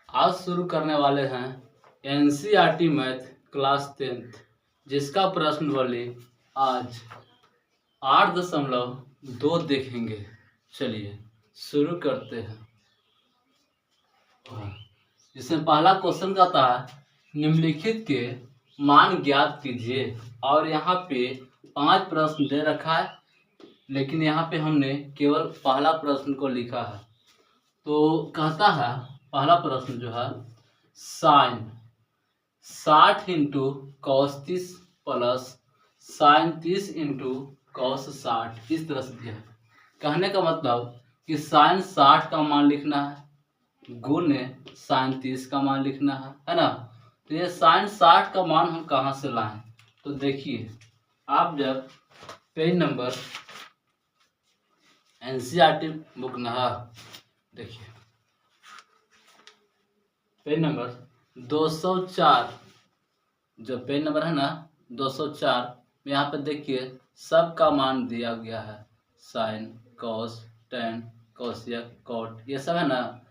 आज शुरू करने वाले हैं एनसीईआरटी मैथ क्लास 10th, जिसका प्रश्नावली आज 8.2 देखेंगे। चलिए शुरू करते हैं। इसमें पहला क्वेश्चन कहता है निम्नलिखित के मान ज्ञात कीजिए, और यहाँ पे 5 प्रश्न दे रखा है, लेकिन यहाँ पे हमने केवल पहला प्रश्न को लिखा है। तो कहता है पहला प्रश्न जो है sine 60 into cos 30 plus sine 30 into cos 60 इस तरह से दिया है। कहने का मतलब कि साइन 60 का मान लिखना है गुने साइन 30 का मान लिखना है ना। तो ये साइन 60 का मान हम कहाँ से लाएं? तो देखिए, आप जब पेज नंबर एनसीईआरटी बुक ना, देखिए पेज नंबर 204, जो पेज नंबर है ना 204, यहाँ पे देखिए सबका मान दिया गया है। Sine, cos, tan, cosec, cot, ये सब है ना,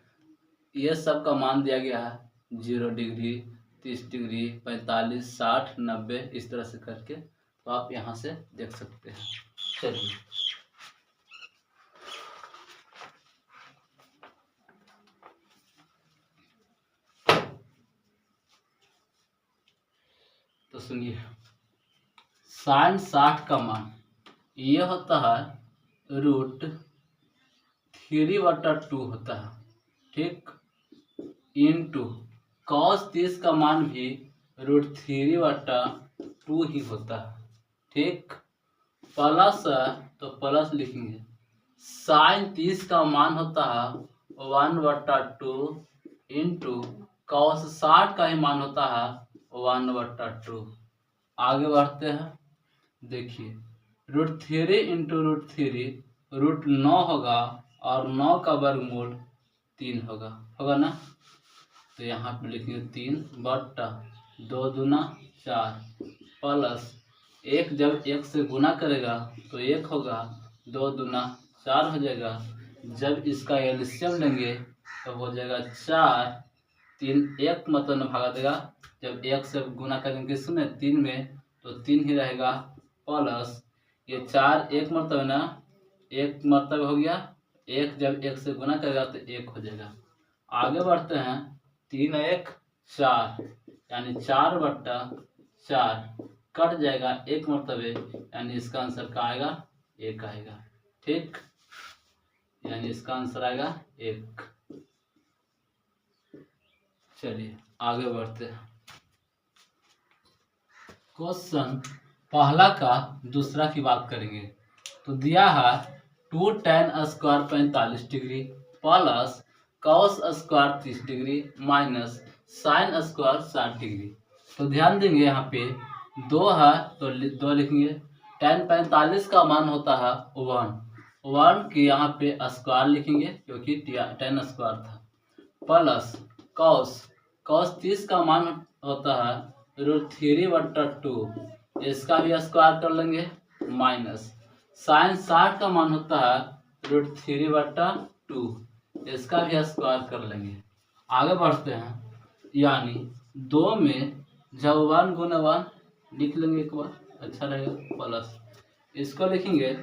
ये सब का मान दिया गया है 0 डिग्री, 30 डिग्री, 45, 60, 90 इस तरह से करके। तो आप यहाँ से देख सकते हैं। चलिए तो सुनिए, साइन 60 का मान ये होता है √3/2 होता है, ठीक, इंटू कॉस 30 का मान भी √3/2 ही होता है, ठीक। प्लस है तो प्लस लिखेंगे। साइन 30 का मान होता है 1/2 इंटू कॉस 60 का ही मान होता है 1/2। आगे बढ़ते हैं। देखिए √3 इंटू √3 √9 होगा, और 9 का वर्गमूल 3 होगा ना। तो यहाँ पे लिखेंगे 3/2 दूना 4 प्लस 1, जब 1 से गुना करेगा तो 1 होगा, 2 दूना 4 हो जाएगा। जब इसका एलसीएम लेंगे तो हो जाएगा 4, 3 1 मतलब भागा देगा। जब 1 से गुना करेंगे किसमें 3 में, तो 3 ही रहेगा, प्लस ये 4 1 मरतब है ना, 1 मरतब हो गया। 1 जब 1 से गुना करेगा तो 1 हो जाएगा। आगे बढ़ते हैं। 3 1 4 यानी 4/4 कट जाएगा 1 मरतबे, यानी इसका आंसर क्या आएगा? 1 आएगा, ठीक। यानी इसका आंसर आएगा 1। चलिए आगे बढ़ते हैं। क्वेश्चन पहला का दूसरा की बात करेंगे। तो दिया है 2 tan square 45 degree plus cos square 30 degree minus sine square 60 degree. तो ध्यान देंगे यहाँ पे 2 है तो 2 लिखेंगे। tan 45 का मान होता है 1 की यहाँ पे स्क्वायर लिखेंगे क्योंकि tan स्क्वायर था, प्लस कॉस 30 का मान होता है √3/2, इसका भी स्क्वायर कर लेंगे, माइनस साइन 60 का मान होता है √3/2, इसका भी स्क्वायर कर लेंगे। आगे बढ़ते हैं। यानी 2 में जब 1 गुना 1 लिख लेंगे एक बार, अच्छा रहेगा, प्लस इसको लिखेंगे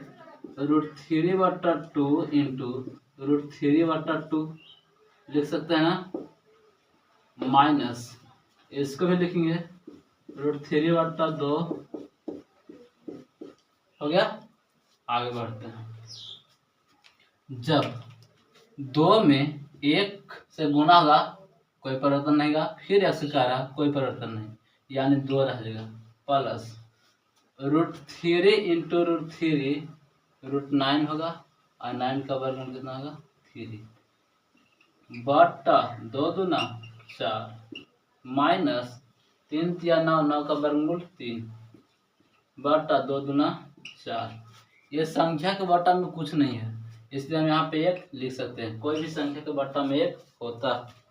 √3/2 इंटू √3/2 लिख सकते हैं ना, माइनस इसको भी लिखेंगे √3/2 हो गया। आगे बढ़ते हैं। जब 2 में 1 से गुना होगा कोई परिवर्तन नहीं होगा, फिर 1 से करा कोई परिवर्तन नहीं, यानी 2 रह जाएगा, प्लस √3 इंटू √3 √9 होगा, और 9 का वर्गमूल कितना होगा 3 बटा 2 दूना 4 माइनस 3 या 9, 9 का वर्गमूल 3 बटा 2 दूना 4। ये संख्या के बटा में कुछ नहीं है, इसलिए हम यहाँ पे 1 लिख सकते हैं। कोई भी संख्या के बटा में 1 होता है।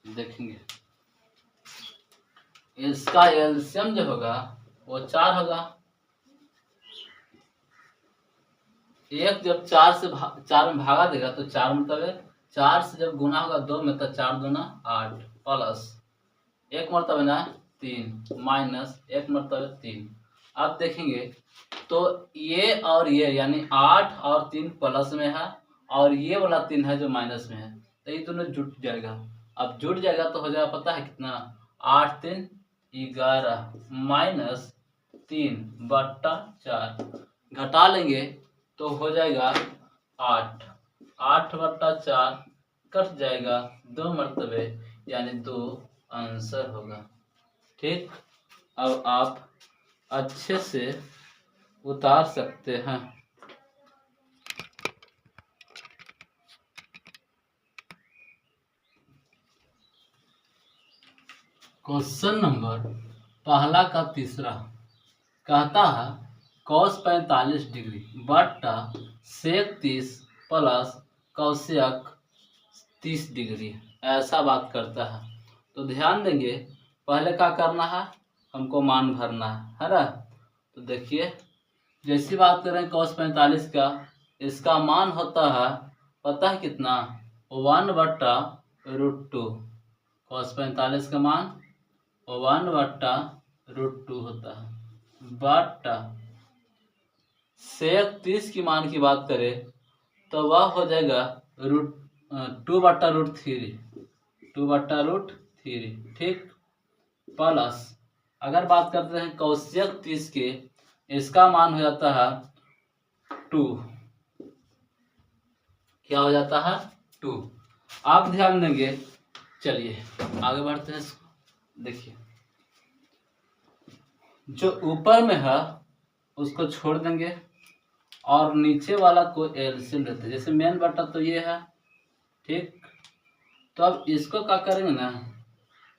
देखेंगे इसका एलसीएम जो होगा वो 4 होगा, एक जब चार में भागा देगा तो 4 मरतबे 4 से जब गुना होगा 2 में तो 4 दूना 8 प्लस एक मरतबे ना 3 माइनस एक मरतबे 3। अब देखेंगे तो ये और ये यानी 8 और 3 प्लस में है और ये वाला 3 है जो माइनस में है, तो ये दोनों जुट जाएगा। अब जुट जाएगा तो हो जाएगा पता है कितना, 8 3 11 माइनस 3 बट्टा 4, घटा लेंगे तो हो जाएगा 8 8 बट्टा 4 कट जाएगा 2 मरतबे यानी 2 आंसर होगा। ठीक, अब आप अच्छे से उतार सकते हैं। क्वेश्चन नंबर पहला का तीसरा कहता है cos 45 डिग्री बट्टा सेक 30 प्लस कौशिक 30 डिग्री, ऐसा बात करता है। तो ध्यान देंगे पहले क्या करना है, हमको मान भरना है ना। तो देखिए जैसी बात करें cos 45 का, इसका मान होता है पता है कितना, 1/√2। cos 45 का मान 1/√2 होता है बट्टा सेक 30 की मान की बात करें तो वह हो जाएगा 2/√3 2/√3। ठीक, प्लस अगर बात करते हैं कौशिक 30 के, इसका मान हो जाता है 2, क्या हो जाता है 2। आप ध्यान देंगे, चलिए आगे बढ़ते हैं। देखिए जो ऊपर में है उसको छोड़ देंगे और नीचे वाला को एलसीएम लेते हैं। जैसे मेन बटा तो ये है, ठीक, तो अब इसको क्या करेंगे ना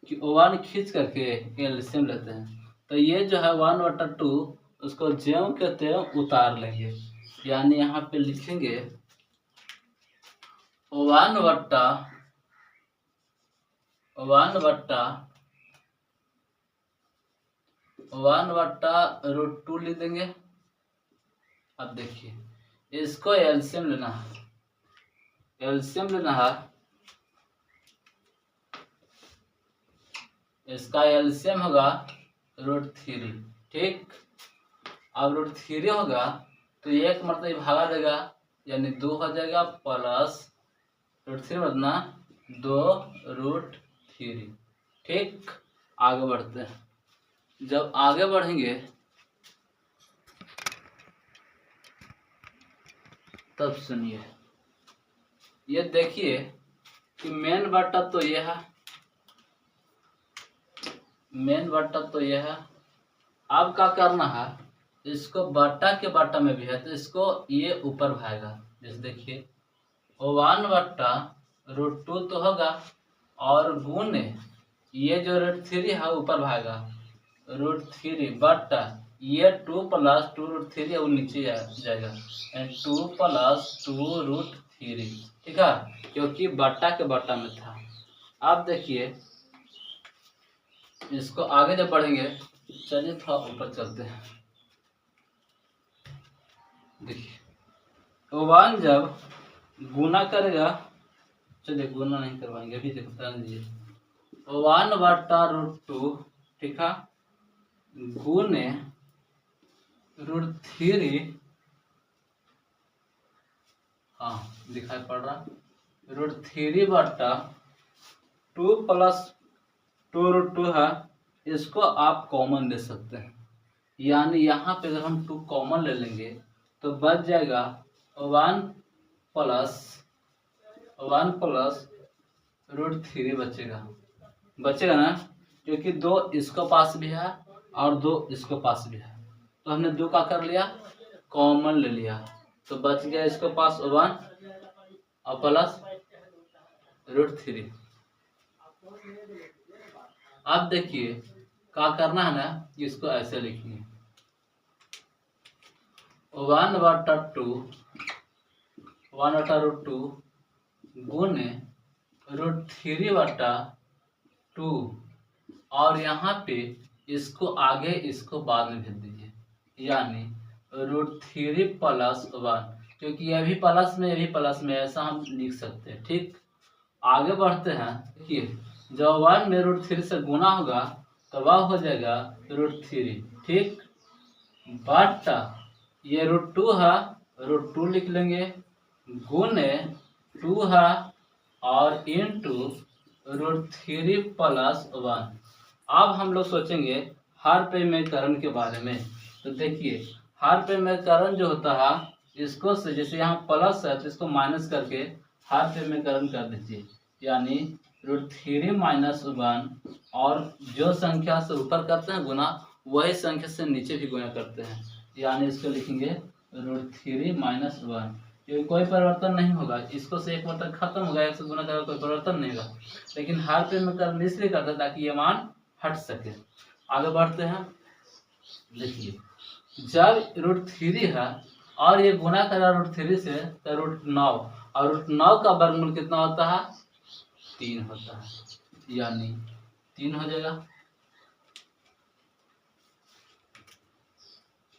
कि 1 खींच करके एलसीएम लेते हैं। तो ये जो है 1/2 उसको ज्यों के त्यों उतार लेंगे, यानी यहाँ पे लिखेंगे 1/√2 लिख देंगे। अब देखिए इसको एलसीएम लेना है, एलसीएम लेना है, इसका एलसीएम होगा √3। ठीक, अब √3 होगा तो एक मतलब भागा देगा यानी 2 हो जाएगा प्लस √3 बदना 2√3। ठीक, आगे बढ़ते हैं। जब आगे बढ़ेंगे तब सुनिए, ये देखिए कि मेन बटा तो ये है, मेन बटा तो ये है। अब क्या करना है, इसको बटा के बटा में भी है तो इसको ये ऊपर भाएगा। जैसे देखिए 1/√2 तो होगा और गुण ये जो √3 है ऊपर भाएगा √3 बटा ये 2 + 2√3 है वो नीचे जाएगा 2 + 2√3। ठीक है, क्योंकि बटा के बटा में था। अब देखिए इसको आगे जब बढ़ेंगे, चलिए थोड़ा ऊपर चलते हैं। देखिए 1 जब गुना करेगा, चलिए गुना नहीं करवाएंगे अभी, देखते दीजिए 1/√2, ठीक है, गुने √3, हाँ दिखाई पड़ रहा, √3 बटा 2 + 2√2 है, इसको आप कॉमन ले सकते हैं। यानी यहाँ पे अगर हम 2 कॉमन ले लेंगे तो बच जाएगा 1 + √3 बचेगा ना, क्योंकि 2 इसको पास भी है और 2 इसको पास भी है, तो हमने 2 का कर लिया कॉमन ले लिया, तो बच गया इसको पास 1 और प्लस √3। अब देखिए क्या करना है ना, इसको ऐसे लिखिए 1/2 गुने √3/2 और यहाँ पे इसको आगे इसको बाद में भेज दीजिए, यानी √3 + 1, क्योंकि ये भी प्लस में, ये भी प्लस में, ऐसा हम लिख सकते हैं। ठीक, आगे बढ़ते हैं। देखिए, जब 1 में √3 से गुना होगा तो वह हो जाएगा √3। ठीक, बट ये √2 है, √2 लिख लेंगे, गुने 2 है और इंटू √3 + 1। अब हम लोग सोचेंगे हरपेमीकरण के बारे में। तो देखिए, हरपेमीकरण जो होता है, इसको से जैसे यहाँ प्लस है तो इसको माइनस करके हरपेमीकरण कर दीजिए, यानी √3 - 1, और जो संख्या से ऊपर करते हैं गुना, वही संख्या से नीचे भी गुना करते हैं, यानी इसको लिखेंगे √3 - 1। ये कोई परिवर्तन नहीं होगा, इसको से एक मतलब खत्म हो गया, एक से गुना करेगा कोई परिवर्तन नहीं होगा, लेकिन हरपेमीकरण इसलिए करते हैं ताकि ये मान हट सके। आगे बढ़ते हैं। देखिए, जब √3 है और ये गुना करा √3 से तो √9, और √9 का वर्गमूल कितना होता है? 3 होता है, यानी 3 हो जाएगा,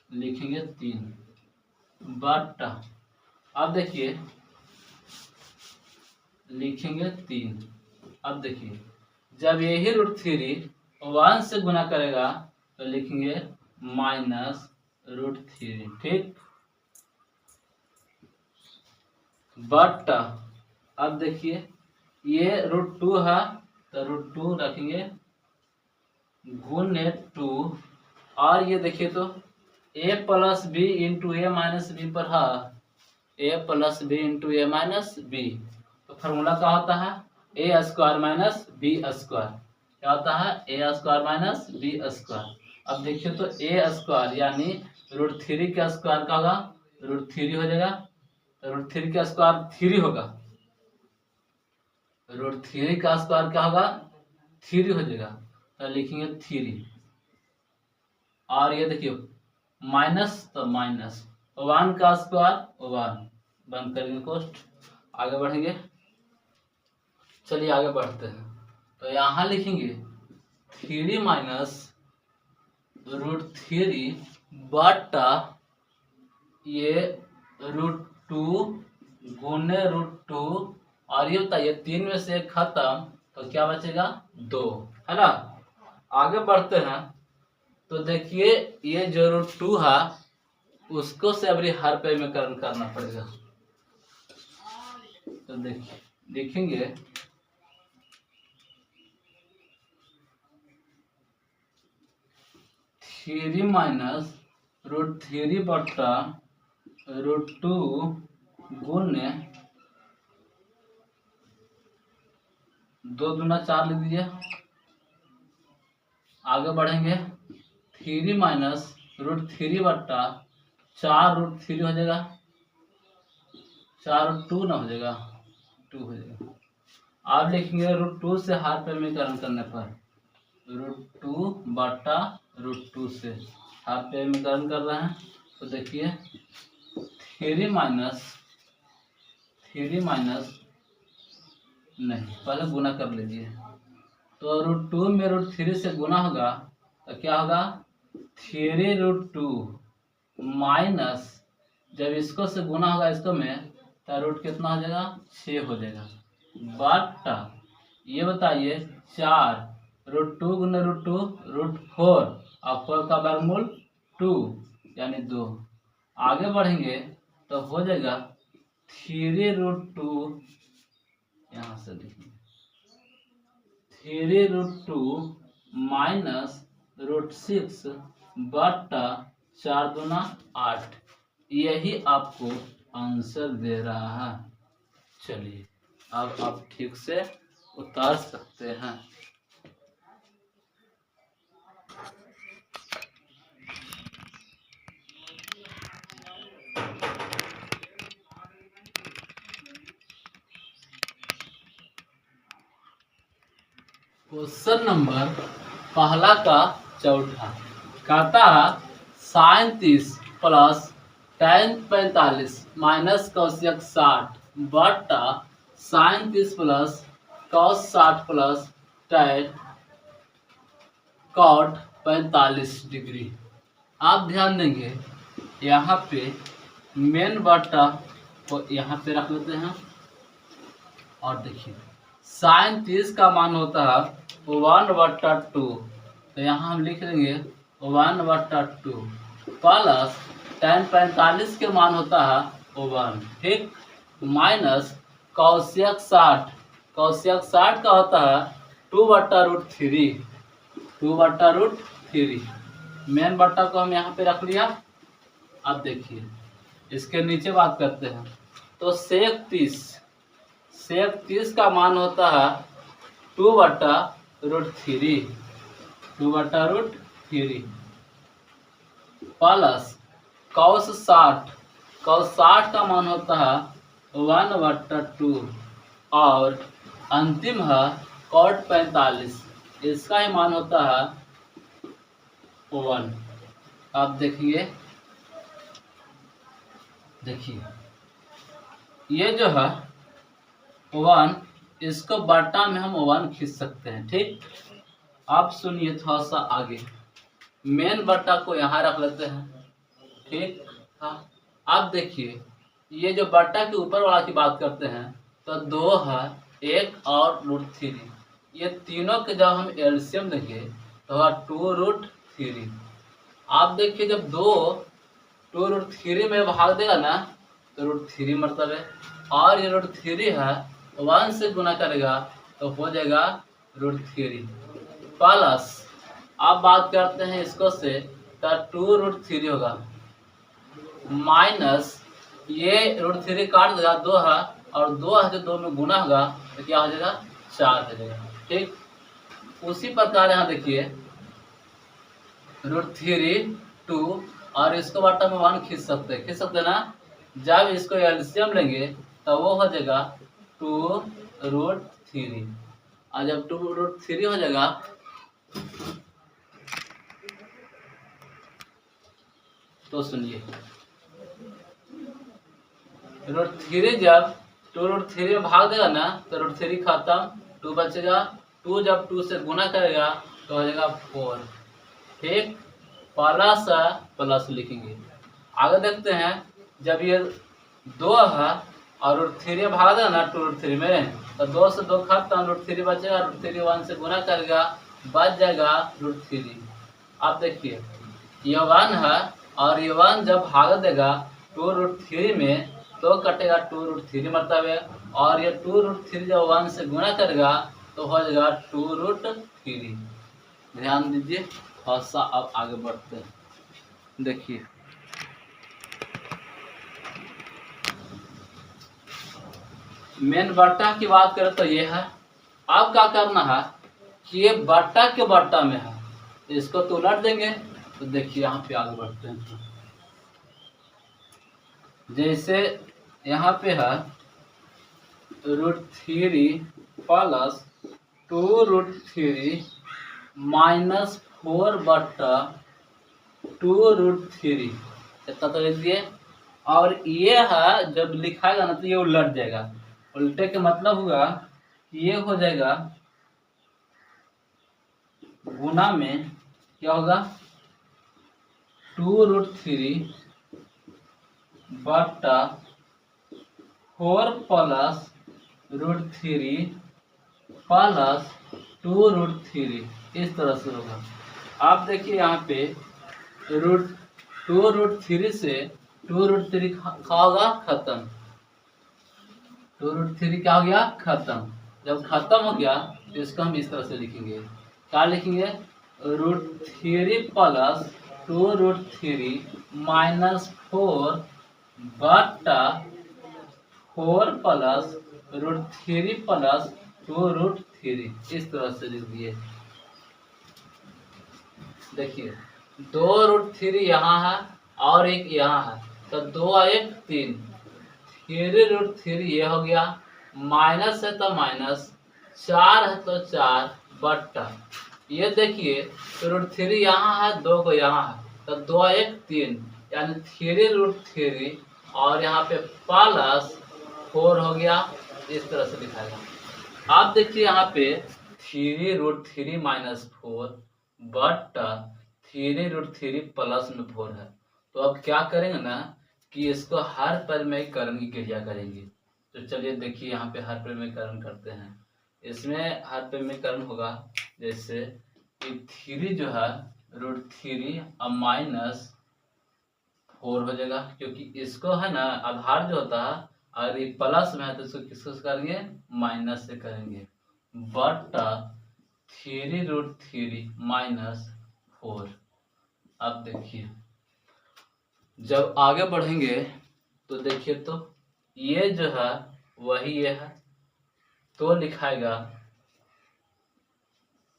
लिखेंगे 3 बट, अब देखिए लिखेंगे 3। अब देखिए, जब यही √3 1 से गुना करेगा तो लिखेंगे -√3। ठीक, बट अब देखिए ये √2 है तो √2 रखेंगे, गुने 2, और ये देखिए तो a + b × a - b पर है, a + b × a - b, तो फार्मूला क्या होता है? a² - b²। क्या होता है? a² - b²। अब देखिए तो a² यानी √3 का स्क्वायर क्या होगा? √3 हो जाएगा, तो √3 का स्क्वायर 3 होगा, √3 का स्क्वायर क्या होगा? 3 हो जाएगा, तो लिखेंगे 3। और ये देखिए माइनस, तो माइनस 1 का स्क्वायर 1, बंद करेंगे कोष्ट। आगे बढ़ेंगे, चलिए आगे बढ़ते हैं। तो यहाँ लिखेंगे 3 - √3 बट ये √2 गुने √2, और ये बताइए 3 में से 1 खत्म तो क्या बचेगा? 2, है ना। आगे बढ़ते हैं। तो देखिए ये जो √2 है उसको से अभी हरपेमीकरण करना पड़ेगा। तो देखिए लिखेंगे 3 - √3 बटा √2 गुने 2 दूना 4 लिख दीजिए। आगे बढ़ेंगे, 3 - √3 बटा 4 √3 हो जाएगा, 4 2 ना हो जाएगा, 2 हो जाएगा। आप लिखेंगे √2 से हरपेमीकरण करने पर, √2 बटा √2 से हरपेमीकरण कर रहे हैं। तो देखिए 3 माइनस नहीं, पहले गुना कर लीजिए। तो √2 में √3 से गुना होगा तो क्या होगा? 3 √2 माइनस, जब इसको से गुना होगा इसको में तो रूट कितना हो जाएगा? 6 हो जाएगा, बट ये बताइए 4 √2 गुना √2 √4, और 4 का वर्गमूल 2 यानी 2। आगे बढ़ेंगे तो हो जाएगा 3 √2, यहाँ से लिखेंगे 3 √2 माइनस √6 बटा 4 दूना 8। यही आपको आंसर दे रहा है। चलिए अब आप ठीक से उतार सकते हैं। क्वेश्चन नंबर पहला का चौथा कहता है sin 30 plus tan 45 minus cosec 60 बटा sin 30 plus cos 60 plus tan cot 45 degree. आप ध्यान देंगे यहाँ पे मेन बटा को यहाँ पे रख लेते हैं। और देखिए साइन 30 का मान होता है 1/2, तो यहाँ हम लिख देंगे 1/2 प्लस tan 45 के मान होता है 1, ठीक, माइनस कौशिक 60, कौशिक 60 का होता है 2/√3, 2/√3। मेन बट्टा को हम यहाँ पे रख लिया। अब देखिए इसके नीचे बात करते हैं, तो सेक 30 का मान होता है 2/√3, 2/√3 प्लस कौस 60, कौस 60 का मान होता है 1/2 और अंतिम है कॉट 45, इसका ही मान होता है 1। आप देखिए ये जो है 1, इसको बट्टा में हम 1 खींच सकते हैं, ठीक। आप सुनिए थोड़ा सा आगे, मेन बट्टा को यहाँ रख लेते हैं, ठीक। हाँ, अब देखिए ये जो बट्टा के ऊपर वाला की बात करते हैं, तो 2 है 1 और √3, ये तीनों के जब हम एलसीएम लेंगे तो 2√3। आप देखिए जब 2√3 में भाग देगा ना तो √3 मतलब है, और ये √3 है 1 से गुना करेगा तो हो जाएगा √3 प्लस, अब बात करते हैं इसको से, तो 2√3 होगा माइनस ये √3 काट देगा 2 है, और 2 है जो 2 में गुना होगा तो क्या हो जाएगा 4 हो जाएगा, ठीक। उसी प्रकार यहाँ देखिए √3 2 और इसको बट्टा में 1 खींच सकते ना। जब इसको एलसीएम लेंगे तो वो हो जाएगा 2√3, और जब 2√3 हो जाएगा तो सुनिए √3 जब 2√3 में भाग देगा ना तो √3 खत्म, 2 बचेगा, 2 जब 2 से गुना करेगा तो हो जाएगा 4, ठीक। प्लस लिखेंगे। आगे देखते हैं, जब ये 2 है और √3 भाग देगा ना 2√3 में, तो 2 से 2 खत्म, √3 बचेगा, √3 1 से गुना करेगा, बच जाएगा √3। अब देखिए ये 1 है और ये 1 जब भाग देगा 2√3 में तो कटेगा 2√3 मतलब है, और ये 2√3 जब 1 से गुना करेगा तो हो जाएगा 2√3। ध्यान दीजिए और सा। अब आगे बढ़ते हैं, देखिए मेन बट्टा की बात करें तो ये है। अब क्या करना है कि ये बट्टा के बट्टा में है, इसको तो उलट देंगे। तो देखिए यहाँ पे आगे बढ़ते हैं, जैसे यहाँ पे है √3 प्लस 2√3 माइनस 4/2√3, इतना तो लिख दिए। और ये है जब लिखाएगा ना तो ये उलट जाएगा, उल्टे के मतलब हुआ कि ये हो जाएगा गुना में क्या होगा 2√3/4 प्लस √3 प्लस 2√3, इस तरह से होगा। आप देखिए यहाँ पे 2√3 से 2√3 क्या होगा खत्म, 2√3 क्या हो गया खत्म। जब खत्म हो गया तो इसको हम इस तरह से लिखेंगे, क्या लिखेंगे √3 प्लस 2√3 माइनस 4/4 प्लस √3 प्लस 2√3, इस तरह से लिख दिए। देखिए 2√3 यहाँ है और एक यहाँ है, तो 2 1 3, 3√3 ये हो गया, माइनस है तो माइनस, 4 है तो 4 बट्टा ये देखिए √3 यहाँ है, 2 को यहाँ है, तो 2 1 3 यानी 3√3 और यहाँ पे प्लस 4 हो गया, इस तरह से दिखाएगा। आप देखिए यहाँ पे 3√3 माइनस 4 बट्टा 3√3 प्लस में 4 है। तो अब क्या करेंगे ना कि इसको हर परिमेयीकरण की क्रिया करेंगे। तो चलिए देखिए यहाँ पे हर परिमेयीकरण करते हैं। इसमें हर परिमेयीकरण होगा जैसे कि 3 जो है √3 अब -4 हो जाएगा, क्योंकि इसको है ना आधार जो होता है अगर ये प्लस में है तो इसको किसको से करेंगे, माइनस से करेंगे, बट 3√3 -4। अब देखिए जब आगे बढ़ेंगे तो देखिए तो ये जो है वही ये है, तो लिखाएगा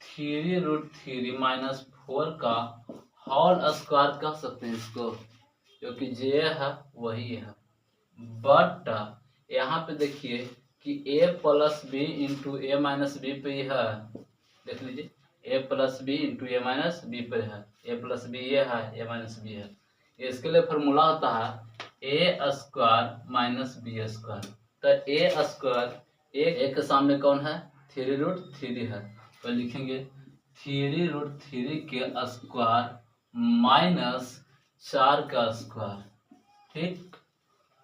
3√3 -4 का होल स्क्वायर कह सकते हैं इसको, क्योंकि जे है वही है। बट यहाँ पे देखिए कि a + b × a - b पे है, देख लीजिए a + b × a - b पे है, a + b ये है, a - b है। इसके लिए फॉर्मूला होता है a² - b²। तो a² के सामने कौन है, 3√3 है, तो लिखेंगे 3√3 के स्क्वायर -4 का स्क्वायर। ठीक,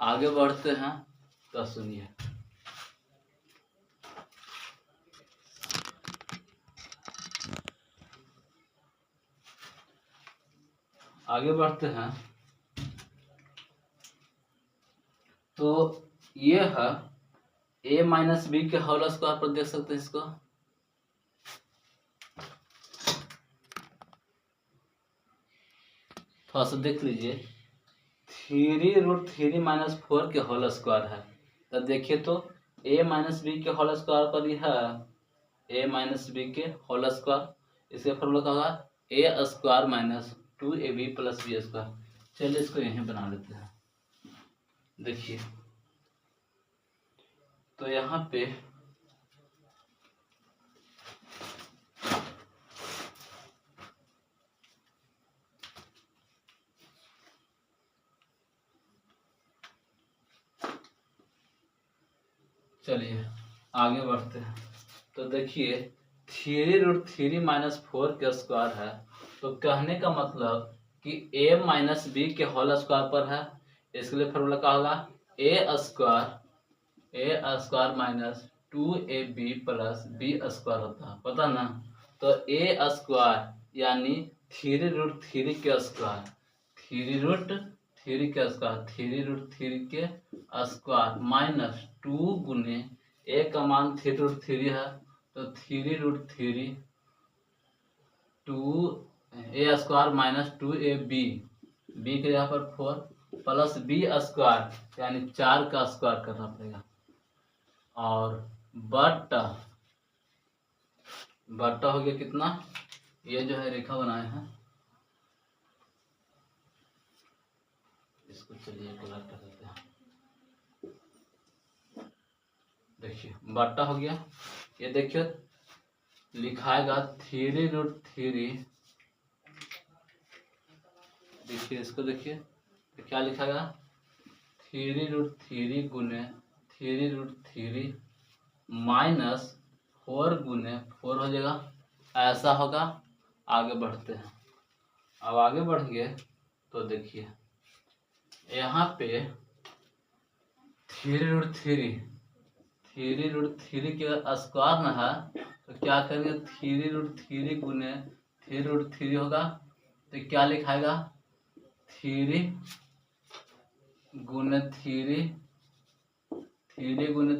आगे बढ़ते हैं तो सुनिए। आगे बढ़ते हैं तो ये है a - b के होल स्क्वायर पर देख सकते हैं इसको, थोड़ा सा देख लीजिए 3√3 -4 के होल स्क्वायर है। तो देखिए तो a - b के होल स्क्वायर पर ही है, a - b के होल स्क्वायर, इसके फॉर्मूला क्या होगा a² - 2ab + b²। चलिए इसको यहीं बना लेते हैं। देखिए तो यहाँ पे चलिए आगे बढ़ते हैं तो देखिए 3√3 -4 के स्क्वायर है, तो कहने का मतलब कि a - b के होल स्क्वायर पर है। इसके लिए फॉर्मूला क्या होगा a² - 2ab + b² होता है, पता ना। तो a² यानी 3√3 के स्क्वायर, 3√3 के स्क्वायर, 3√3 के स्क्वायर -2 गुने a का मान 3√3 है, तो 3√3 2 a² - 2ab, b के यहाँ पर 4 + b² यानी 4 का स्क्वायर करना पड़ेगा, और बट्टा हो गया कितना, ये जो है रेखा बनाए हैं इसको चलिए कलर कर देते हैं। देखिए बट्टा हो गया, ये देखिए लिखाएगा 3√3, देखिए इसको देखिए तो क्या लिखाएगा 3√3 गुने 3√3 -4 गुने 4 हो जाएगा, ऐसा होगा। आगे बढ़ते हैं, अब आगे बढ़ेंगे तो देखिए यहाँ पे 3√3 के स्क्वायर में है, तो क्या करेंगे 3√3 गुने 3√3 होगा, तो क्या लिखाएगा 3 गुने 3 गुने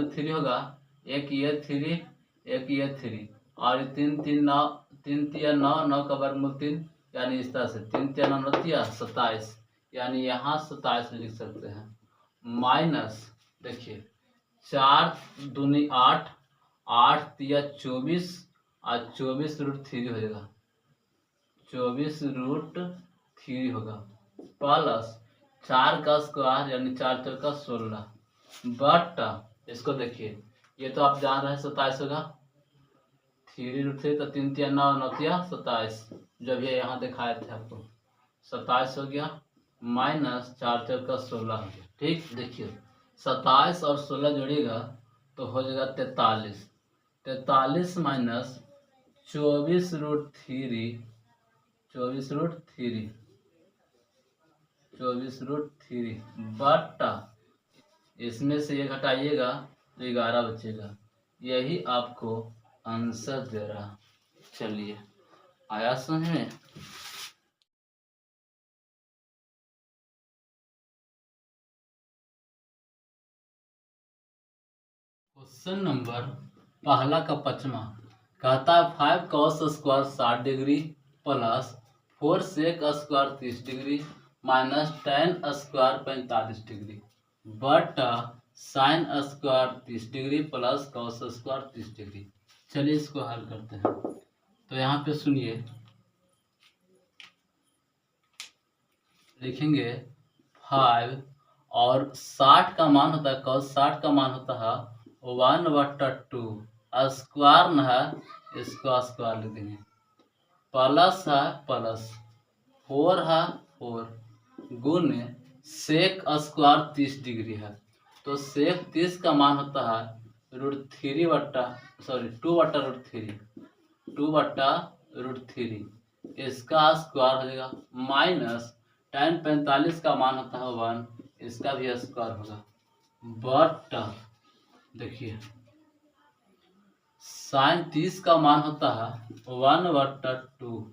3 होगा, एक ये 3 एक ये 3 और 3 3 9 3 3 9 9 का वर्गमूल 3, यानी इस तरह से 3 3 9 27, यानी यहाँ 27 लिख सकते हैं। माइनस देखिए 4 दूनी 8 8 तिया 24 और 24√3 हो जाएगा, 24√3 होगा, प्लस 4 का स्क्वायर यानी 4 4 का 16, बट इसको देखिए ये तो आप जान रहे हैं 27 होगा, 3√3 तो 3 3 9 9 27, जब ये यहाँ दिखाए थे आपको 27 हो गया, माइनस 4 4 का 16 हो गया। ठीक, देखिए 27 और 16 जोड़िएगा तो हो जाएगा 43, 43 माइनस 24√3 24√3 बटा इसमें से ये घटाइएगा तो 11 बचेगा। यही आपको आंसर दे रहा। चलिए, आया समझ में? क्वेश्चन नंबर पहला का 5वां कहता है 5 cos square 60 degree plus 4 sec square 30 degree minus tan square 45 degree बटा sin square 30 degree plus cos square 30 degree. चलिए इसको हल करते हैं। तो यहाँ पे सुनिए, लिखेंगे 5 और 60 का मान होता है, cos 60 का मान होता है 1/2 स्क्वायर न है, इसको स्क्वायर लिख देंगे, प्लस है प्लस 4 है 4 गुने सेक स्क्वायर 30 डिग्री है। तो सेक 30 का मान होता है √2/√3 इसका स्क्वायर हो जाएगा, माइनस tan 45 का मान होता है 1, इसका भी स्क्वायर होगा, बटा देखिए sin 30 का मान होता है 1/2,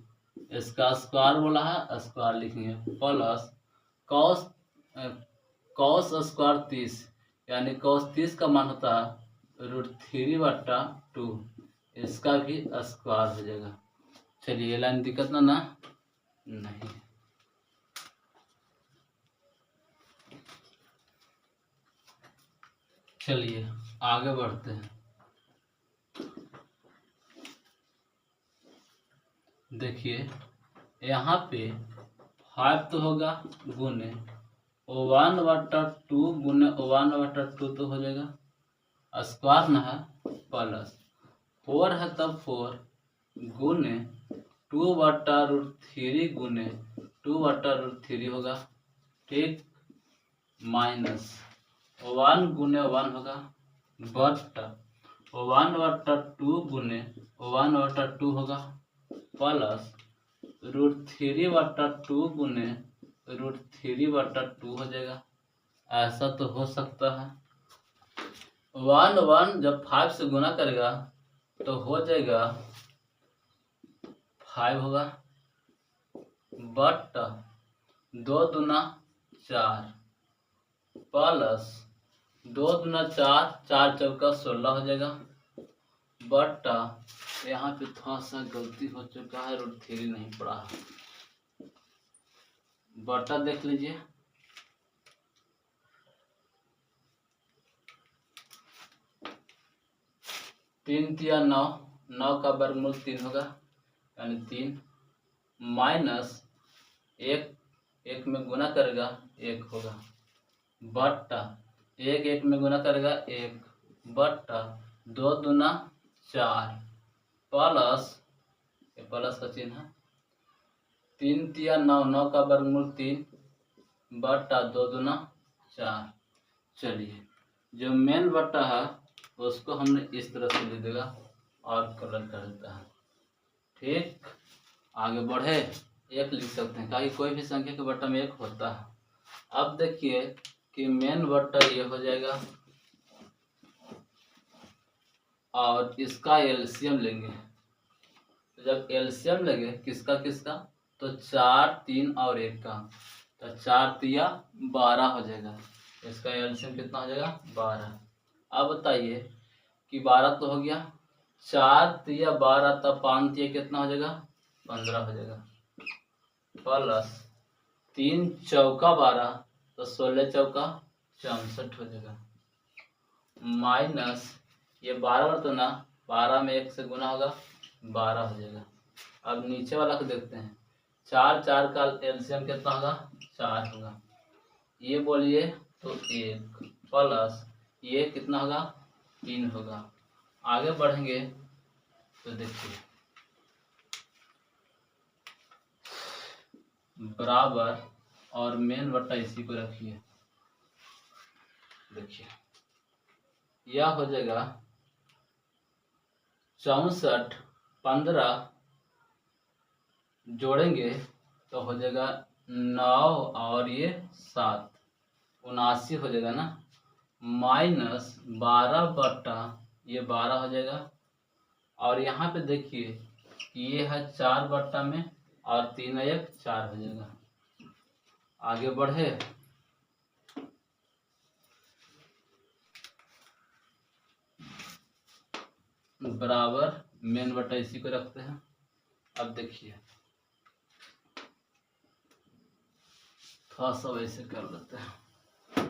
इसका स्क्वायर बोला है, स्क्वायर लिखेंगे, प्लस cos स्क्वायर 30 यानी cos 30 का मान होता है √3/2, इसका भी स्क्वायर हो जाएगा। चलिए, ये लाइन दिक्कत ना नहीं। चलिए आगे बढ़ते हैं। देखिए यहाँ पे 5 तो होगा गुने 1/2 गुने 1/2 तो हो जाएगा, स्क्वायर ना है, प्लस 4 है तब 4 गुने 2/√3 गुने 2/√3 होगा, ठीक, माइनस 1 गुने 1 होगा, बटा 1/2 गुने 1/2 होगा, प्लस √3/2 गुने √3/2 हो जाएगा। ऐसा तो हो सकता है 1 जब 5 से गुना करेगा तो हो जाएगा 5 होगा, बटा 2 दूना 4 प्लस 2 दूना 4, 4 चौका 16 हो जाएगा, बटा यहाँ पे थोड़ा सा गलती हो चुका है, √3 नहीं पड़ा है, बटा देख लीजिए, तीन तिया 9, 9 का वर्गमूल 3 होगा यानी 3, माइनस 1 में गुना करेगा 1 होगा, बट्टा 1 में गुना करेगा 1, बट्टा 2 दूना 4 प्लस, ये प्लस का चिन्ह है, 3 तिया 9, 9 का वर्गमूल 3 बट्टा 2 दूना 4। चलिए, जो मेन बट्टा है उसको हमने इस तरह से लिख देगा और कलर कर देता है, ठीक। आगे बढ़े, 1 लिख सकते हैं, ताकि कोई भी संख्या के बट्टा में 1 होता है। अब देखिए कि मेन बट्टा ये हो जाएगा और इसका एलसीएम लेंगे। तो जब एलसीएम लेंगे किसका किसका, तो 4, 3 और 1 का, तो 4 तिया 12 हो जाएगा, इसका एलसीएम कितना हो जाएगा 12। अब बताइए कि 12 तो हो गया, 4 तिया 12 तब 5 तिया कितना हो जाएगा 15 हो जाएगा, प्लस 3 चौका 12 तो 16 चौका 64 हो जाएगा, माइनस ये 12 तो ना 12 में 1 से गुना होगा 12 हो जाएगा। अब नीचे वाला को देखते हैं, 4 4 का एलसीएम कितना होगा 4 होगा, ये बोलिए तो 1 प्लस ये कितना होगा 3 होगा। आगे बढ़ेंगे तो देखिए बराबर और मेन बट्टा इसी को रखिए, देखिए यह हो जाएगा 64, 15 जोड़ेंगे तो हो जाएगा 9 और ये 7, 79 हो जाएगा ना, माइनस 12 बटा ये 12 हो जाएगा। और यहाँ पे देखिए कि ये है 4 बट्टा में और 3 1 4 हो जाएगा। आगे बढ़े, बराबर मेन बटा इसी को रखते हैं। अब देखिए थोड़ा सा वैसे कर लेते हैं,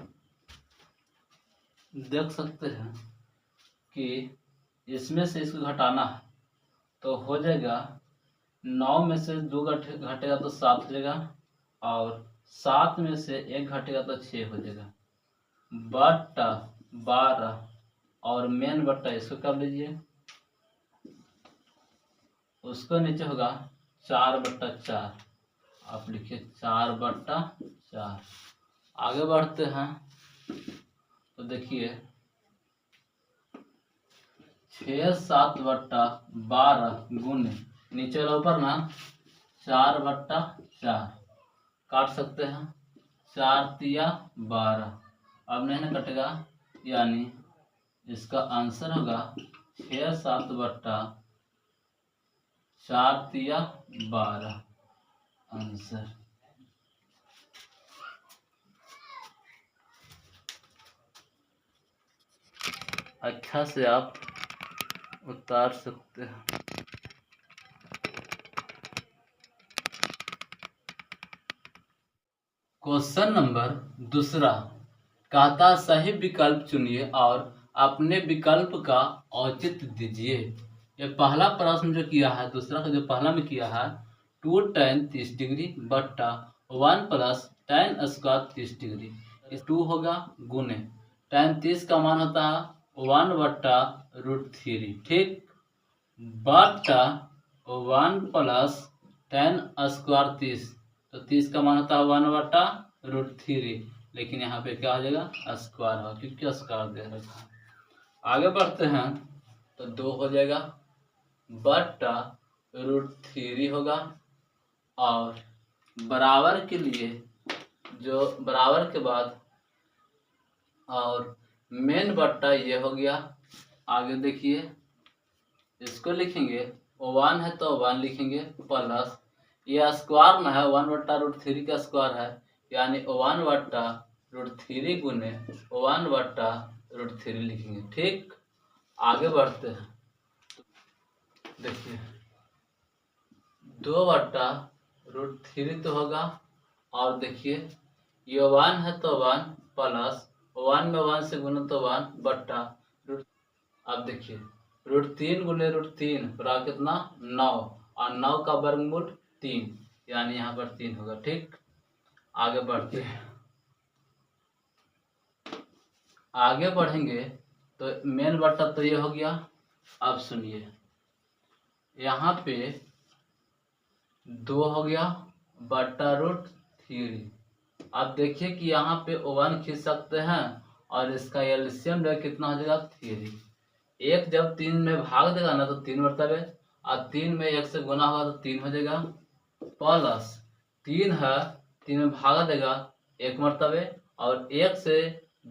देख सकते हैं कि इसमें से इसको घटाना है तो हो जाएगा 9 में से 2 घटेगा तो 7 हो जाएगा, और 7 में से 1 घटेगा तो 6 हो जाएगा, बट्टा 12 और मेन बट्टा इसको कर लीजिए, उसको नीचे होगा 4 बट्टा 4, आप लिखिए 4 बट्टा 4। आगे बढ़ते हैं तो देखिए 6 7 बट्टा 12 गुने नीचे वाला ऊपर ना 4 बट्टा 4 काट सकते हैं, 4 तिया 12, अब नहीं ना कटेगा, यानी इसका आंसर होगा 6 7 बट्टा 4 तिया 12 आंसर। अच्छा से आप उतार सकते हैं। क्वेश्चन नंबर दूसरा कहता सही विकल्प चुनिए और अपने विकल्प का औचित्य दीजिए। ये पहला प्रश्न जो किया है, दूसरा का जो पहला में किया है 2 tan 30 डिग्री बट्टा 1 प्लस tan स्क्वायर 30 डिग्री, इस 2 होगा गुने tan 30 का मान होता है 1 बट्टा √3, ठीक, बट्टा 1 प्लस tan स्क्वायर 30, तो 30 का मान होता है 1 बट्टा √3, लेकिन यहाँ पे क्या हो जाएगा स्क्वायर हो, क्योंकि स्क्वायर दे रखा है। आगे बढ़ते हैं तो 2 हो जाएगा बट्टा √3 होगा, और बराबर के लिए जो बराबर के बाद और मेन बट्टा ये हो गया। आगे देखिए इसको लिखेंगे 1 है तो 1 लिखेंगे, प्लस ये स्क्वायर में है 1 बट्टा √3 का स्क्वायर है, यानी 1 बट्टा √3 गुने 1 बट्टा √3 लिखेंगे, ठीक। आगे बढ़ते हैं, देखिए 2 बट्टा √3 तो होगा, और देखिए ये 1 है तो 1 प्लस 1 में 1 से गुना तो 1 बट्टा अब देखिए √3 गुने √3 बराबर कितना 9, और 9 का वर्गमूल 3, यानी यहाँ पर 3 होगा, ठीक। आगे बढ़ते हैं, आगे बढ़ेंगे तो मेन बट्टा तो ये हो गया। अब सुनिए यहाँ पे 2 हो गया बट्टा √3। अब देखिए कि यहाँ पे 1 खींच सकते हैं और इसका एलसीएम कितना हो जाएगा 3। एक जब 3 में भाग देगा ना तो 3 मरतबे, और 3 में 1 से गुना होगा तो 3 हो जाएगा, प्लस 3 है 3 में भागा देगा 1 मरतबे, और 1 से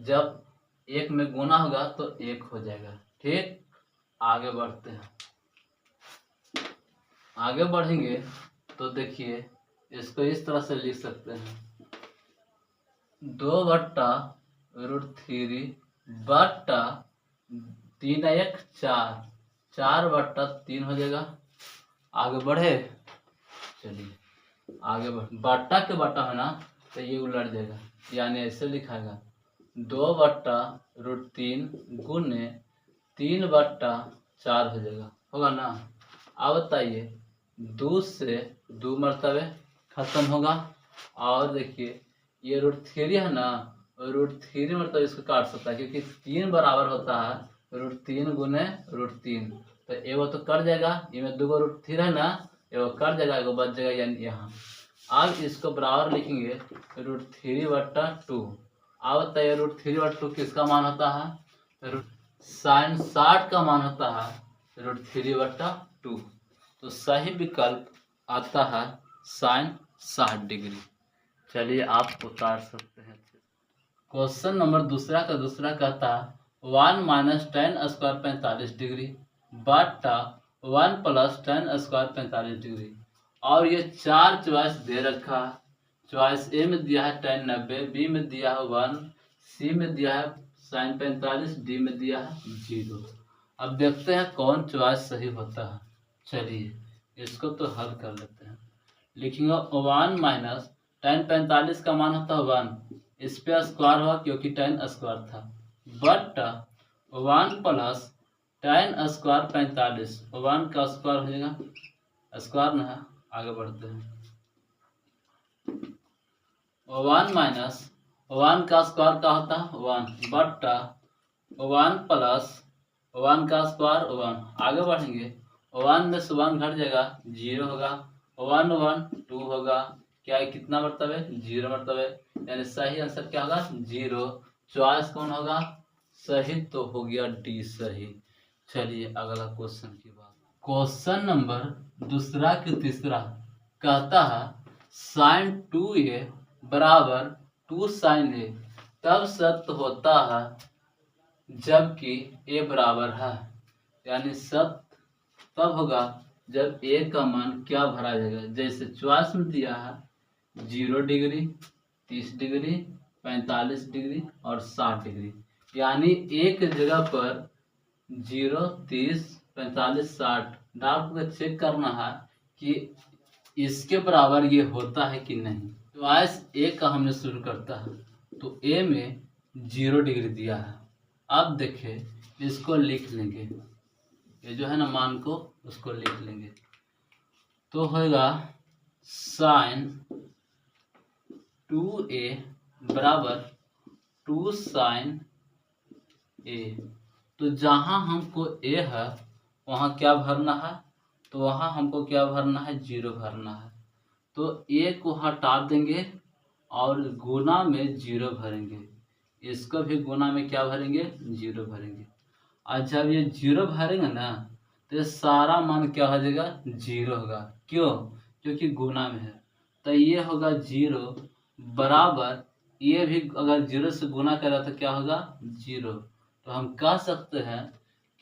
जब 1 में गुना होगा तो 1 हो जाएगा, ठीक। आगे बढ़ते हैं, आगे बढ़ेंगे तो देखिए इसको इस तरह से लिख सकते हैं 2 बट्टा √3 बट्टा 3 1 4, 4 बट्टा 3 हो जाएगा। आगे बढ़े, चलिए आगे बढ़, बट्टा के बट्टा है ना तो ये उलट जाएगा, यानी ऐसे लिखाएगा 2 बट्टा √3 गुने 3 बट्टा 4 हो जाएगा, होगा ना। अब बताइए 2 से 2 मरतबे खत्म होगा, और देखिए ये √3 है ना, √3 मतलब इसको काट सकता है, क्योंकि 3 बराबर होता है √3 गुने √3, तो एगो तो कट जाएगा, इनमें 2 √3 है ना, एगो कट जाएगा एगो बच जाएगा, यानी यहाँ। अब इसको बराबर लिखेंगे √3 बट्टा 2। अब बताइए √3 बट्टा 2 किसका मान होता है, sin 60 का मान होता है √3 बट्टा 2, तो सही विकल्प आता है sin 60 डिग्री। चलिए आप उतार सकते हैं। क्वेश्चन नंबर दूसरा का दूसरा कहता 1 माइनस टेन स्क्वायर 45 डिग्री बटा 1 प्लस टेन स्क्वायर 45 डिग्री। और ये चार चॉइस दे रखा है। चॉइस ए में दिया है tan 90, बी में दिया है 1, सी में दिया है sin 45, डी में दिया है 0। अब देखते हैं कौन चॉइस सही होता है। चलिए इसको तो हल कर लेते हैं। लिखेंगे 1 माइनस tan 45 का मान होता है 1, इस पे स्क्वायर हुआ क्योंकि tan स्क्वायर था, बट 1 प्लस tan स्क्वायर 45, 1 का स्क्वायर हो जाएगा, स्क्वायर ना है। आगे बढ़ते हैं। 1 माइनस 1 का स्क्वायर का होता है 1, बट 1 प्लस 1 का स्क्वायर 1। आगे बढ़ेंगे। 1 में से 1 घट जाएगा, 0 होगा। 1 1 2 होगा। क्या है, कितना मतलब है, 0 मतलब है। यानी सही आंसर क्या होगा, 0। चॉइस कौन होगा, सही तो हो गया डी सही। चलिए अगला क्वेश्चन की बात। क्वेश्चन नंबर दूसरा के तीसरा कहता है sin 2a बराबर 2 sin a तब सत्य होता है जबकि a बराबर है। यानी सत्य तब होगा जब a का मान क्या भरा जाएगा। जैसे चॉइस में दिया है 0 डिग्री, 30 डिग्री, 45 डिग्री और 60 डिग्री। यानी एक जगह पर 0, 30, 45, 60 डाल कर चेक करना है कि इसके बराबर ये होता है कि नहीं। चॉइस ए का हमने शुरू करता है, तो ए में 0 डिग्री दिया है। अब देखें इसको लिख लेंगे, ये जो है ना मान को उसको लिख लेंगे, तो होगा साइन 2a बराबर 2 साइन ए। तो जहाँ हमको ए है वहाँ क्या भरना है, तो वहाँ हमको क्या भरना है, 0 भरना है। तो ए को हटा देंगे और गुना में 0 भरेंगे। इसको भी गुना में क्या भरेंगे, 0 भरेंगे। और जब ये 0 भरेंगे ना तो ये सारा मान क्या हो जाएगा, 0 होगा। क्यों, क्योंकि गुना में है। तो ये होगा 0 बराबर, ये भी अगर 0 से गुना करें तो क्या होगा, 0। तो हम कह सकते हैं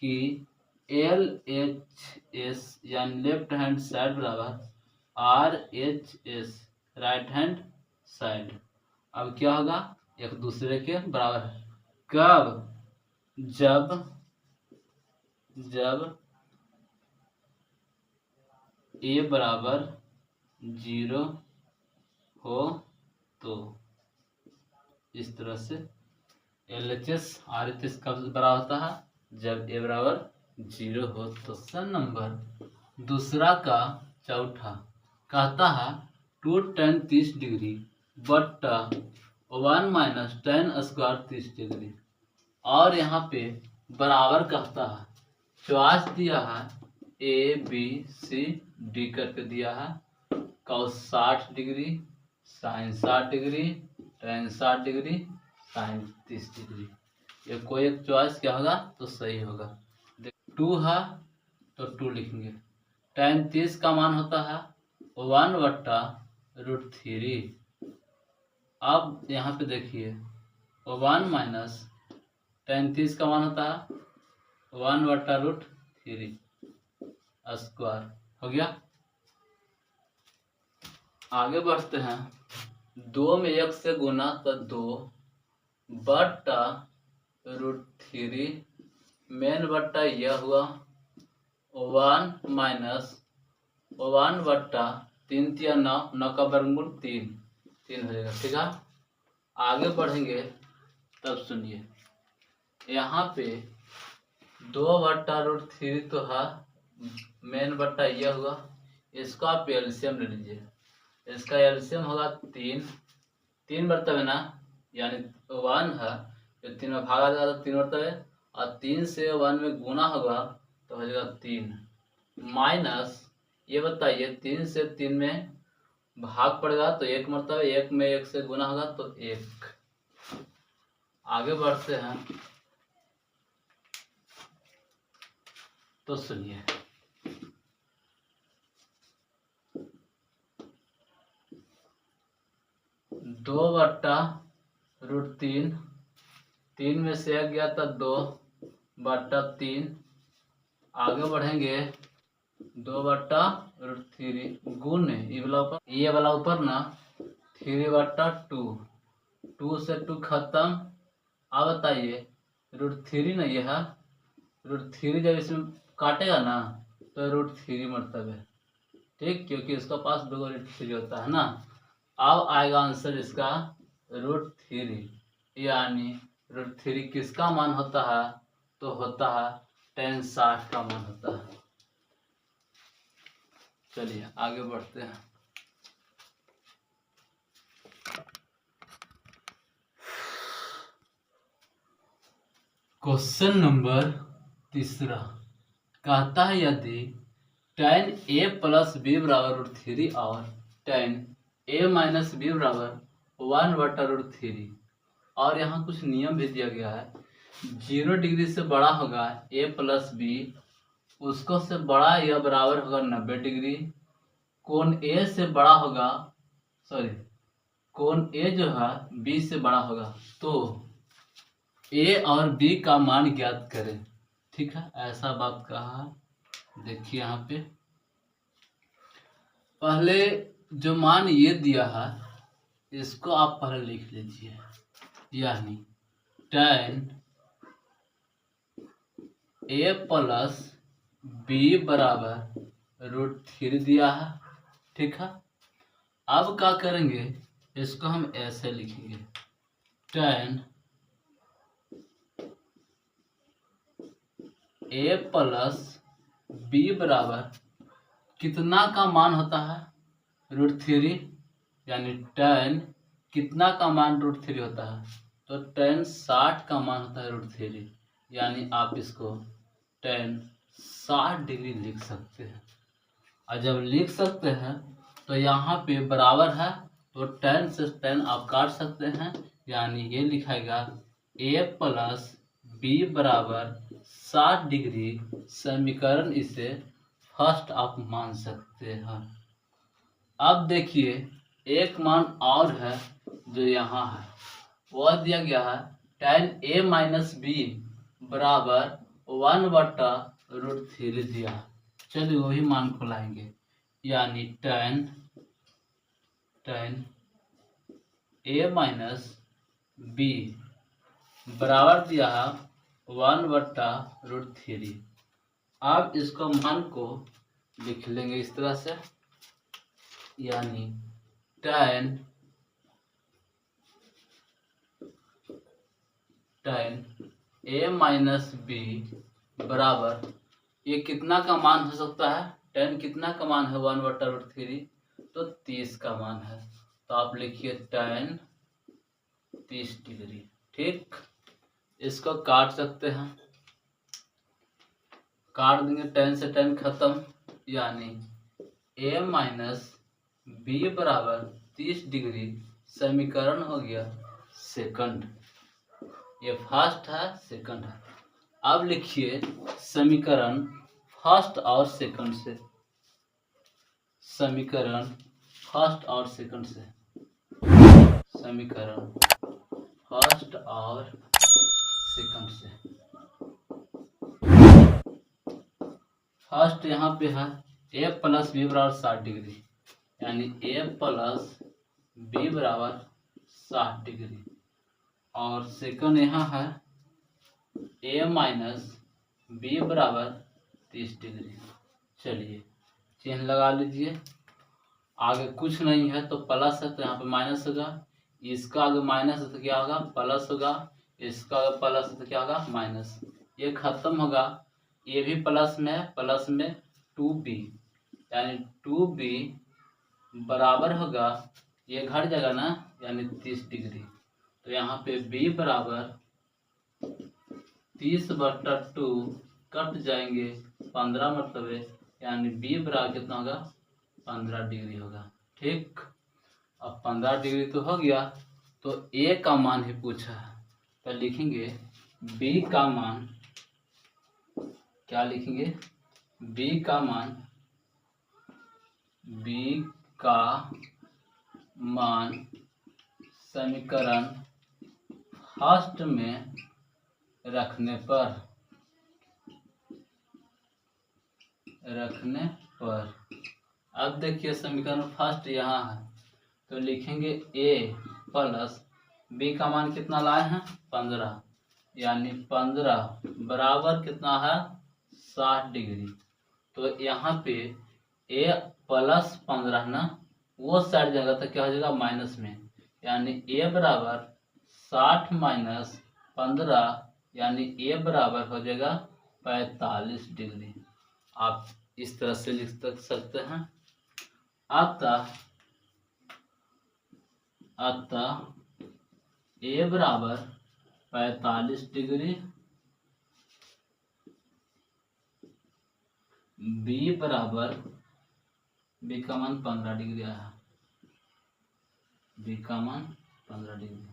कि LHS यानी लेफ्ट हैंड साइड बराबर RHS राइट हैंड साइड। अब क्या होगा, एक दूसरे के बराबर है। कब, जब ए बराबर 0 हो तो इस तरह से LHS RHS कब बराबर होता है, जब ए बराबर 0 हो तो। क्वेश्चन नंबर दूसरा का चौथा कहता है 2 tan 30 डिग्री बट्टा 1 माइनस tan स्क्वायर 30 डिग्री। और यहाँ पे बराबर कहता है, चॉइस दिया है A B C D करके दिया है। cos 60 degree, sin 60 degree, tan 60 degree, sin 30 degree. ये कोई एक चॉइस क्या होगा तो सही होगा। 2 है तो 2 लिखेंगे। tan 30 का मान होता है 1 बट्टा √3। अब यहाँ पे देखिए 1 माइनस tan 30 का मान होता है 1 बट्टा √3 स्क्वायर हो गया। आगे बढ़ते हैं। 2 में 1 से गुना तो 2 बट्टा √3 मेन बट्टा यह हुआ 1 माइनस 1 बट्टा 3 3 9, 9 का वर्गमूल 3 हो जाएगा। ठीक है, आगे बढ़ेंगे तब सुनिए। यहाँ पे 2 बट्टा √3 तो है, मेन बट्टा यह हुआ, इसका आप एलसीएम ले लीजिए। इसका एलसीएम होगा 3 बर्तव है ना, यानी 1 है तो 3 में भागा जाएगा तो 3 बर्तव है, और 3 से 1 में गुना होगा तो हो जाएगा 3 माइनस, ये बताइए 3 से 3 में भाग पड़ेगा तो 1 मरतबा, 1 में 1 से गुना होगा तो 1। आगे बढ़ते हैं तो सुनिए। 2/√3, 3 में से 1 गया था 2/3, आगे बढ़ेंगे 2/√3 गुण ये वाला ऊपर ना 3/2, 2 से 2 खत्म। अब बताइए √3 ना, ये है √3 जब इसमें काटेगा ना तो √3 मतलब है, ठीक, क्योंकि इसका पास 2 √3 होता है ना। अब आएगा आंसर इसका √3, यानी √3 किसका मान होता है, तो होता है tan 60 का मान होता है। चलिए आगे बढ़ते हैं। क्वेश्चन नंबर 3 कहता है यदि tan a + b = √3 और tan a - b = 1/√3, और यहाँ कुछ नियम भी दिया गया है। 0 डिग्री से बड़ा होगा a + b, उसको से बड़ा या बराबर होगा 90 डिग्री। कोण a से बड़ा होगा, कोण a जो है b से बड़ा होगा, तो a और b का मान ज्ञात करें। ठीक है, ऐसा बात कहा है। देखिए यहाँ पे पहले जो मान ये दिया है इसको आप पहले लिख लीजिए, यानी tan a + b = √3 दिया है। ठीक है, अब क्या करेंगे, इसको हम ऐसे लिखेंगे, tan a + b बराबर कितना का मान होता है, √3, यानी tan कितना का मान √3 होता है, तो tan 60 का मान होता है √3, यानी आप इसको tan 60 डिग्री लिख सकते हैं। और जब लिख सकते हैं तो यहाँ पे बराबर है, तो tan से tan आप काट सकते हैं, यानी ये लिखाएगा a + b = 60 डिग्री। समीकरण इसे फर्स्ट आप मान सकते हैं। अब देखिए एक मान और है जो यहाँ है, वह दिया गया है tan a - b = 1/√3 दिया। चलिए वही मान को लाएंगे, यानी tan a - b बराबर दिया है 1/√3। अब इसको मान को लिख लेंगे इस तरह से, यानी tan a - b बराबर, ये कितना का मान हो सकता है, tan कितना का मान है 1/√3, तो 30 का मान है, तो आप लिखिए tan 30 डिग्री। ठीक, इसको काट सकते हैं, काट देंगे, tan से tan खत्म, यानी a - b = 30 डिग्री। समीकरण हो गया सेकंड, ये फर्स्ट है, सेकंड है। अब लिखिए समीकरण फर्स्ट और सेकंड से, समीकरण फर्स्ट और सेकंड से, समीकरण फर्स्ट और सेकंड से। फर्स्ट यहाँ पे है a + b = 60 डिग्री, यानी a + b = 60 डिग्री, और सेकंड यहाँ है a - b = 30 डिग्री। चलिए चिन्ह लगा लीजिए, आगे कुछ नहीं है तो प्लस है तो यहाँ पे माइनस होगा, इसका आगे माइनस है तो क्या होगा, प्लस होगा, इसका आगे प्लस है तो क्या होगा, माइनस। ये खत्म होगा, ये भी प्लस में है, प्लस में 2b, यानी 2b बराबर होगा, ये घट जाएगा ना, यानी 30 डिग्री। तो यहाँ पे b बराबर 30/2 कट जाएंगे, 15 मतलब है, यानी b बराबर कितना होगा, 15 डिग्री होगा। ठीक, अब 15 डिग्री तो हो गया, तो a का मान ही पूछा है, तो लिखेंगे b का मान, क्या लिखेंगे, b का मान 60 समीकरण फर्स्ट में रखने पर अब देखिए समीकरण फर्स्ट यहाँ है तो लिखेंगे a प्लस b का मान कितना लाए हैं 15, यानी 15 बराबर कितना है 60 डिग्री। तो यहाँ पे a प्लस 15 ना वो साइड जाएगा तो क्या हो जाएगा माइनस में, यानी a बराबर 60 माइनस 15 यानी a बराबर हो जाएगा 45 डिग्री। आप इस तरह से लिख सकते हैं। अतः a बराबर 45 डिग्री, b बराबर b का मान 15 डिग्री आया, b का मान 15 डिग्री।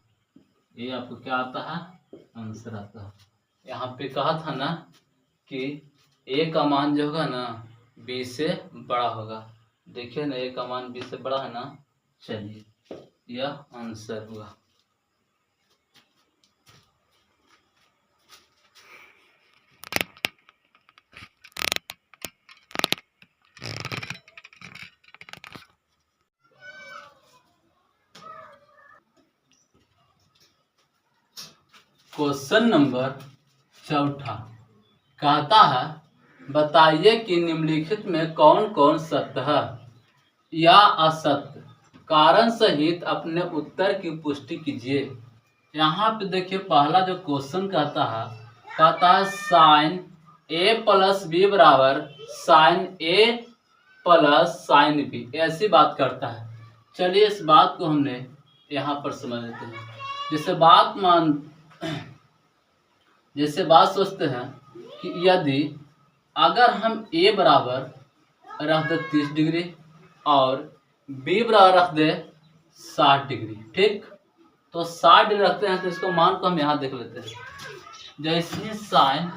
ये आपको क्या आता है आंसर आता है। यहाँ पे कहा था ना कि a का मान जो होगा ना b से बड़ा होगा। देखिए ना a का मान b से बड़ा है ना, चलिए यह आंसर हुआ। क्वेश्चन नंबर 4 कहता है बताइए कि निम्नलिखित में कौन कौन सत्य है या असत्य, कारण सहित अपने उत्तर की पुष्टि कीजिए। यहाँ पे देखिए पहला जो क्वेश्चन कहता है साइन a प्लस बी बराबर sine a plus sine b, ऐसी बात करता है। चलिए इस बात को हमने यहाँ पर समझ लेते हैं। जैसे बात सोचते हैं कि यदि अगर हम a बराबर रख दे 30 डिग्री और b बराबर रख दे 60 डिग्री, ठीक, तो 60 डिग्री रखते हैं तो इसको मान को हम यहाँ देख लेते हैं। जैसे साइन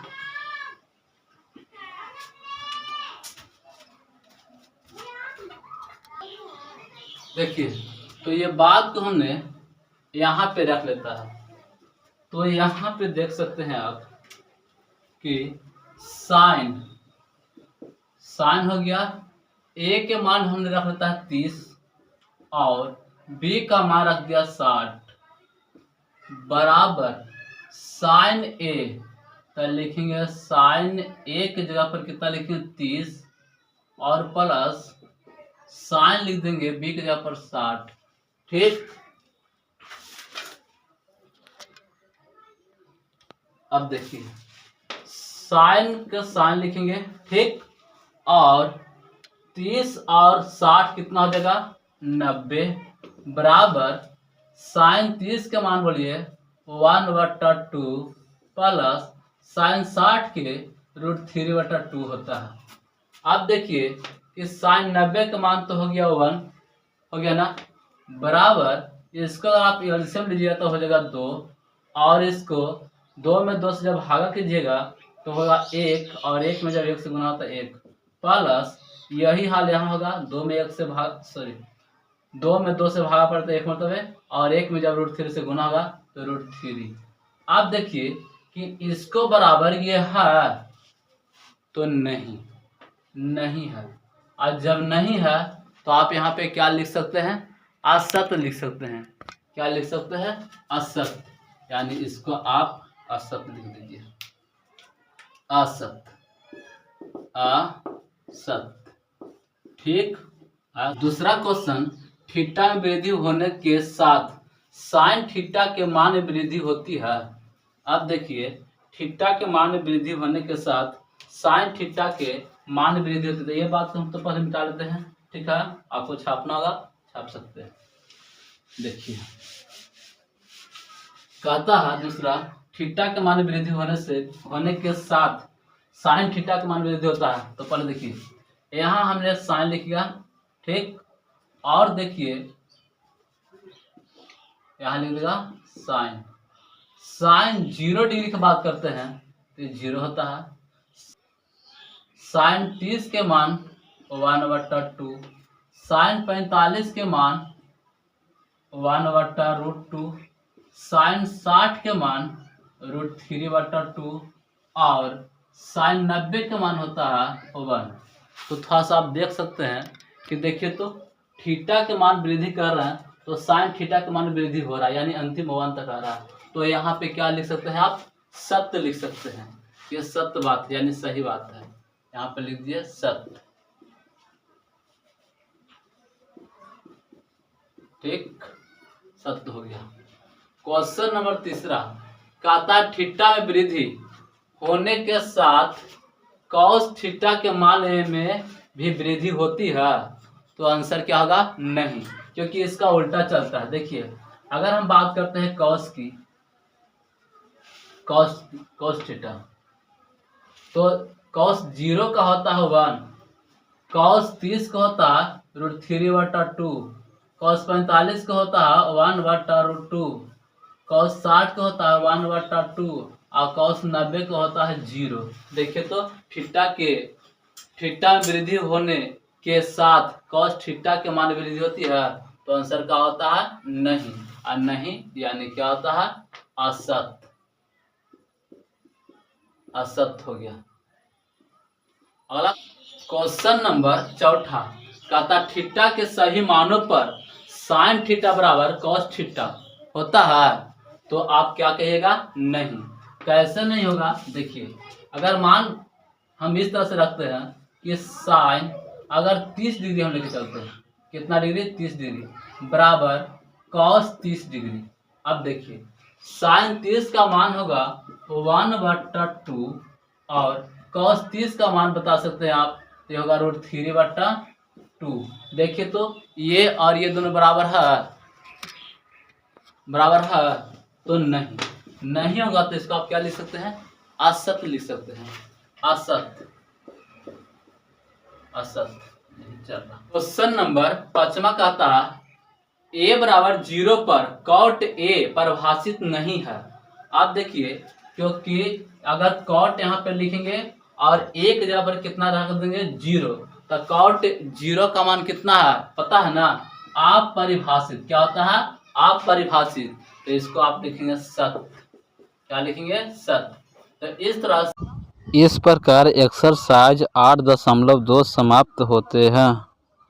देखिए तो ये बात को हमने यहाँ पे रख लेता है। तो यहाँ पे देख सकते हैं आप कि साइन हो गया, a के मान हमने रख लेता है 30 और b का मान रख दिया 60 बराबर साइन a, तो लिखेंगे साइन a की जगह पर कितना लिखेंगे 30 और प्लस साइन लिख देंगे b की जगह पर 60, ठीक। अब देखिए साइन का साइन लिखेंगे, ठीक, और 30 और 60 कितना हो जाएगा 90 बराबर साइन 30 के मान बोलिए 1/2 प्लस साइन 60 के √3/2 होता है। अब देखिए कि साइन 90 का मान तो हो गया 1 हो गया ना, बराबर इसको आप एलसीएम लीजिएगा तो हो जाएगा 2 और इसको 2 में 2 से जब भागा कीजिएगा तो होगा 1 और 1 में जब 1 से गुना होता है 1 प्लस यही हाल यहाँ होगा 2 में 2 से भागा पड़ता है 1 मतलब और 1 में जब √3 से गुना होगा तो √3। अब देखिए कि इसको बराबर ये है तो नहीं है, और जब नहीं है तो आप यहाँ पे क्या लिख सकते हैं असत्य लिख सकते हैं। क्या लिख सकते हैं असत्य, यानी इसको आप असत्य लिख दीजिए, असत्य, ठीक। दूसरा क्वेश्चन थीटा में वृद्धि होने के साथ साइन थीटा के मान में वृद्धि होती है। अब देखिए थीटा के मान में वृद्धि होने के साथ साइन थीटा के मान में वृद्धि होती है। ये बात को हम तो पहले मिटा लेते हैं, ठीक है, आपको छापना होगा छाप सकते हैं। देखिए कहता है दूसरा थीटा के मान में वृद्धि होने के साथ साइन थीटा के मान में वृद्धि होता है। तो पहले देखिए यहाँ हमने साइन लिख दिया, ठीक, और देखिए यहाँ लिख देगा साइन 0 डिग्री की बात करते हैं तो 0 होता है। साइन 30 के मान 1/2, साइन 45 के मान 1/√2, साइन 60 के मान √3/2 और साइन 90 के मान होता है 1। तो थोड़ा सा आप देख सकते हैं कि देखिए तो थीटा के मान वृद्धि कर रहे हैं तो साइन थीटा के मान वृद्धि हो रहा है, यानी अंतिम 1 तक आ रहा है। तो यहाँ पे क्या लिख सकते हैं आप, सत्य लिख सकते हैं। ये सत्य बात है, यानी सही बात है। यहाँ पे लिख दिए सत्य। ठीक, सत्य हो गया। क्वेश्चन नंबर 3 कहता है थीटा में वृद्धि होने के साथ कॉस थीटा के मान में भी वृद्धि होती है। तो आंसर क्या होगा, नहीं, क्योंकि इसका उल्टा चलता है। देखिए अगर हम बात करते हैं कॉस की, कॉस थीटा, तो कॉस 0 का होता है 1, कॉस 30 का होता है √3/2, कॉस 45 का होता है 1/√2, कॉस 60 का होता है 1/2 और कॉस 90 का होता है 0। देखिए तो थीटा में वृद्धि होने के साथ कॉस थीटा के मान वृद्धि होती है। तो आंसर क्या होता है, नहीं। और नहीं यानी क्या होता है, असत्य। असत्य हो गया। अगला क्वेश्चन नंबर 4 कहता थीटा के सही मानों पर साइन थीटा बराबर कॉस थीटा होता है। तो आप क्या कहिएगा, नहीं। कैसे नहीं होगा, देखिए अगर मान हम इस तरह से रखते हैं कि साइन अगर 30 डिग्री हम लेके चलते हैं, कितना डिग्री, 30 डिग्री बराबर कॉस 30 डिग्री। अब देखिए साइन 30 का मान होगा 1/2 और कॉस 30 का मान बता सकते हैं आप, ये होगा √3/2। देखिए तो ये और ये दोनों बराबर है, तो नहीं होगा। तो इसको आप क्या लिख सकते हैं, असत्य लिख सकते हैं। असत्य नहीं चल रहा। क्वेश्चन नंबर 5 कहता है a बराबर 0 पर कॉट a परिभाषित नहीं है। आप देखिए क्योंकि अगर कॉट यहाँ पे लिखेंगे और a की जगह पर कितना रख देंगे, 0, तो कॉट 0 का मान कितना है पता है ना, आप परिभाषित। क्या होता है, आप परिभाषित। तो इसको आप लिखेंगे सत्य। क्या लिखेंगे, सत्य। तो इस तरह से इस प्रकार एक्सरसाइज 8.2 समाप्त होते हैं।